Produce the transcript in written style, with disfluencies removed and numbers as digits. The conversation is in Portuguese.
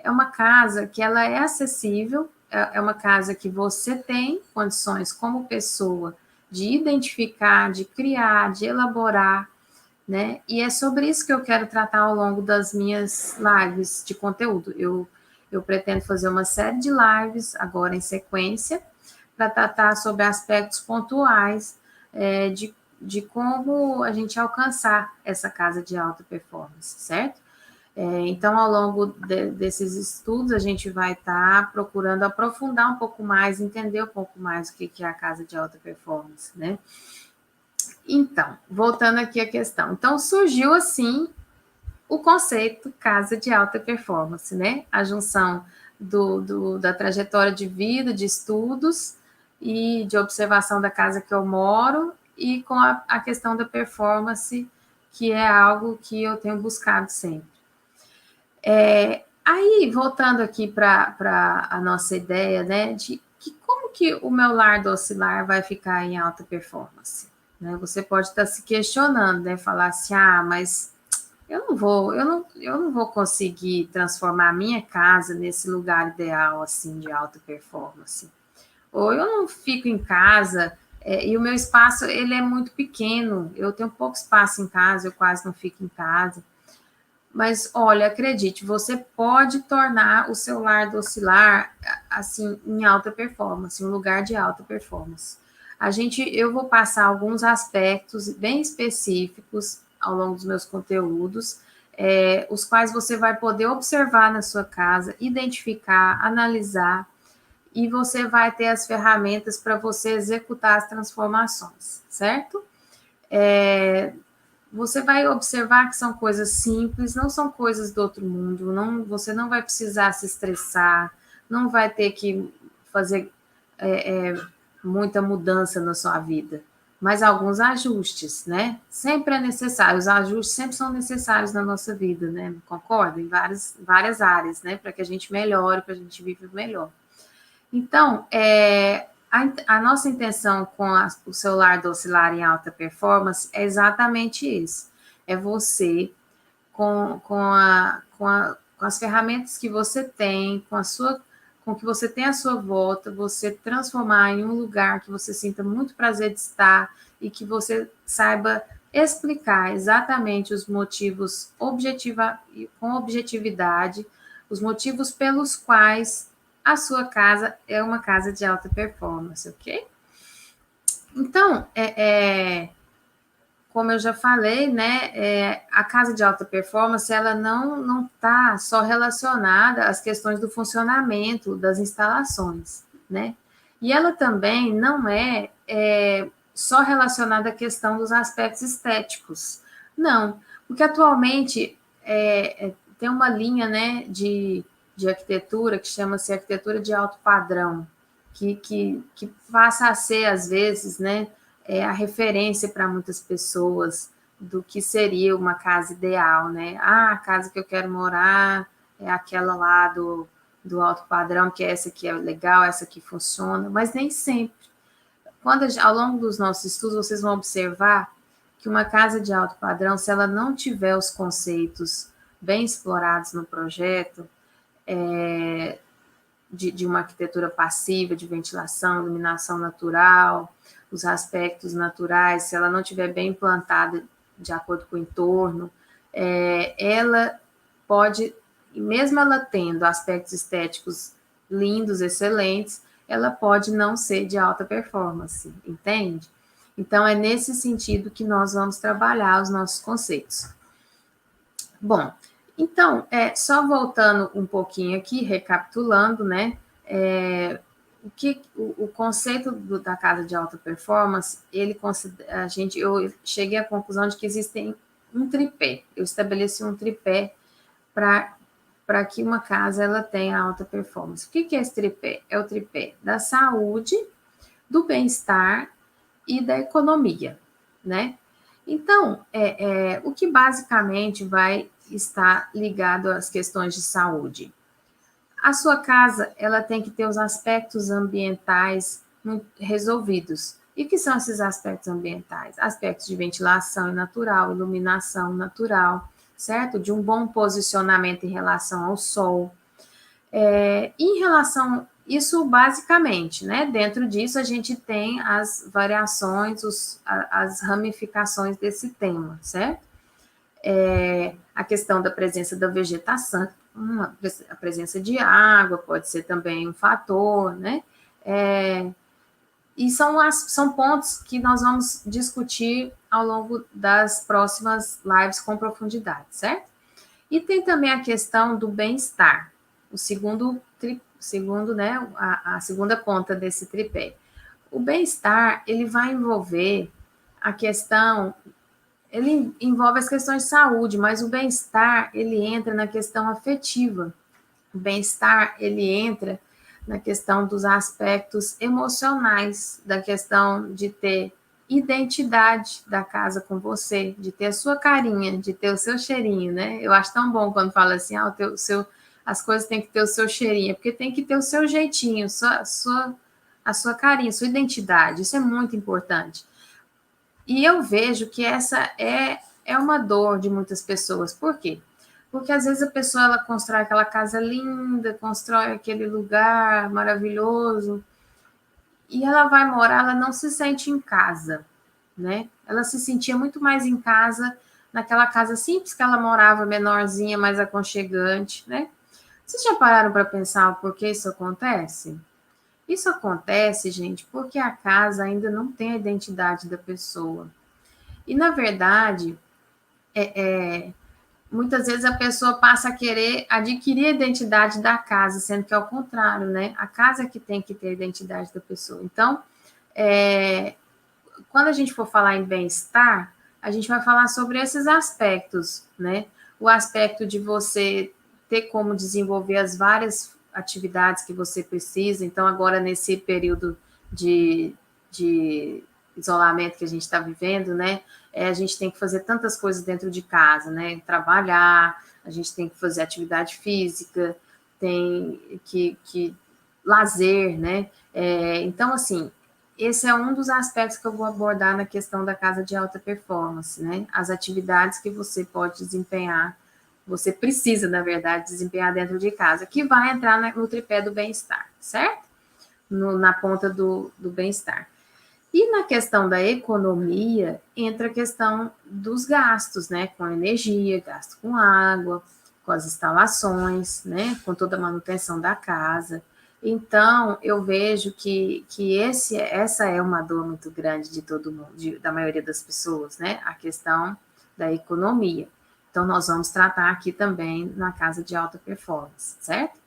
é uma casa que ela é acessível, é uma casa que você tem condições como pessoa de identificar, de criar, de elaborar, né? E é sobre isso que eu quero tratar ao longo das minhas lives de conteúdo. Eu pretendo fazer uma série de lives agora em sequência para tratar sobre aspectos pontuais de como a gente alcançar essa casa de alta performance, certo? Então, ao longo desses estudos, a gente vai estar procurando aprofundar um pouco mais, entender um pouco mais o que é a casa de alta performance, né? Então, voltando aqui à questão. Então, surgiu assim o conceito casa de alta performance, né? A junção da trajetória de vida, de estudos e de observação da casa que eu moro e com a questão da performance, que é algo que eu tenho buscado sempre. Aí, voltando aqui para a nossa ideia, né, de que como que o meu lar oscilar vai ficar em alta performance? Né? Você pode estar se questionando, né, falar assim, mas eu não vou conseguir transformar a minha casa nesse lugar ideal, assim, de alta performance. Ou eu não fico em casa, e o meu espaço, ele é muito pequeno, eu tenho pouco espaço em casa, eu quase não fico em casa. Mas, olha, acredite, você pode tornar o seu lar oscilar, assim, em alta performance, um lugar de alta performance. Eu vou passar alguns aspectos bem específicos ao longo dos meus conteúdos, os quais você vai poder observar na sua casa, identificar, analisar, e você vai ter as ferramentas para você executar as transformações, certo? Você vai observar que são coisas simples, não são coisas do outro mundo, você não vai precisar se estressar, não vai ter que fazer muita mudança na sua vida, mas alguns ajustes, né? Sempre é necessário, os ajustes sempre são necessários na nossa vida, né? Concorda? Em várias áreas, né? Para que a gente melhore, para a gente viva melhor. Então, a nossa intenção com o celular do oscilar em alta performance é exatamente isso. É você, com as ferramentas que você tem, com o que você tem à sua volta, você transformar em um lugar que você sinta muito prazer de estar e que você saiba explicar exatamente os motivos com objetividade, os motivos pelos quais a sua casa é uma casa de alta performance, ok? Então, como eu já falei, né, a casa de alta performance, ela não está só relacionada às questões do funcionamento das instalações, né? E ela também não só relacionada à questão dos aspectos estéticos. Não, porque atualmente tem uma linha, né, de arquitetura que chama-se arquitetura de alto padrão, que passa a ser, às vezes, né, a referência para muitas pessoas do que seria uma casa ideal, né? A casa que eu quero morar é aquela lá do alto padrão, que é essa que é legal, essa que funciona, mas nem sempre. Ao longo dos nossos estudos, vocês vão observar que uma casa de alto padrão, se ela não tiver os conceitos bem explorados no projeto, de uma arquitetura passiva, de ventilação, iluminação natural, os aspectos naturais, se ela não estiver bem implantada de acordo com o entorno, ela pode, mesmo ela tendo aspectos estéticos lindos, excelentes, ela pode não ser de alta performance, entende? Então, é nesse sentido que nós vamos trabalhar os nossos conceitos. Bom, então, só voltando um pouquinho aqui, recapitulando, né? O conceito da casa de alta performance, eu cheguei à conclusão de que existem um tripé. Eu estabeleci um tripé para que uma casa ela tenha alta performance. O que é esse tripé? É o tripé da saúde, do bem-estar e da economia, né? Então, o que basicamente vai estar ligado às questões de saúde? A sua casa, ela tem que ter os aspectos ambientais resolvidos. E o que são esses aspectos ambientais? Aspectos de ventilação natural, iluminação natural, certo? De um bom posicionamento em relação ao sol, Em relação, isso basicamente, né? Dentro disso a gente tem as variações, as ramificações desse tema, certo? A questão da presença da vegetação, a presença de água pode ser também um fator, né? E são pontos que nós vamos discutir ao longo das próximas lives com profundidade, certo? E tem também a questão do bem-estar, o segundo, né, a segunda ponta desse tripé. O bem-estar, ele vai envolver a questão, ele envolve as questões de saúde, mas o bem-estar, ele entra na questão afetiva. O bem-estar, ele entra na questão dos aspectos emocionais, da questão de ter identidade da casa com você, de ter a sua carinha, de ter o seu cheirinho, né? Eu acho tão bom quando fala assim, as coisas têm que ter o seu cheirinho, porque tem que ter o seu jeitinho, a sua carinha, a sua identidade, isso é muito importante. E eu vejo que essa é uma dor de muitas pessoas. Por quê? Porque às vezes a pessoa ela constrói aquela casa linda, constrói aquele lugar maravilhoso, e ela vai morar, ela não se sente em casa, né? Ela se sentia muito mais em casa naquela casa simples que ela morava, menorzinha, mais aconchegante, né? Vocês já pararam para pensar por que isso acontece? Isso acontece, gente, porque a casa ainda não tem a identidade da pessoa. E, na verdade, muitas vezes a pessoa passa a querer adquirir a identidade da casa, sendo que é o contrário, né? A casa é que tem que ter a identidade da pessoa. Então, quando a gente for falar em bem-estar, a gente vai falar sobre esses aspectos, né? O aspecto de você ter como desenvolver as várias atividades que você precisa. Então, agora, nesse período de isolamento que a gente está vivendo, né? A gente tem que fazer tantas coisas dentro de casa, né? Trabalhar, a gente tem que fazer atividade física, tem que lazer, né? Então, assim, esse é um dos aspectos que eu vou abordar na questão da casa de alta performance, né? As atividades que você pode desempenhar, você precisa, na verdade, desempenhar dentro de casa, que vai entrar no tripé do bem-estar, certo? Na ponta do bem-estar. E na questão da economia, entra a questão dos gastos, né? Com energia, gasto com água, com as instalações, né? Com toda a manutenção da casa. Então, eu vejo que essa é uma dor muito grande de todo mundo, da maioria das pessoas, né? A questão da economia. Então, nós vamos tratar aqui também na casa de alta performance, certo?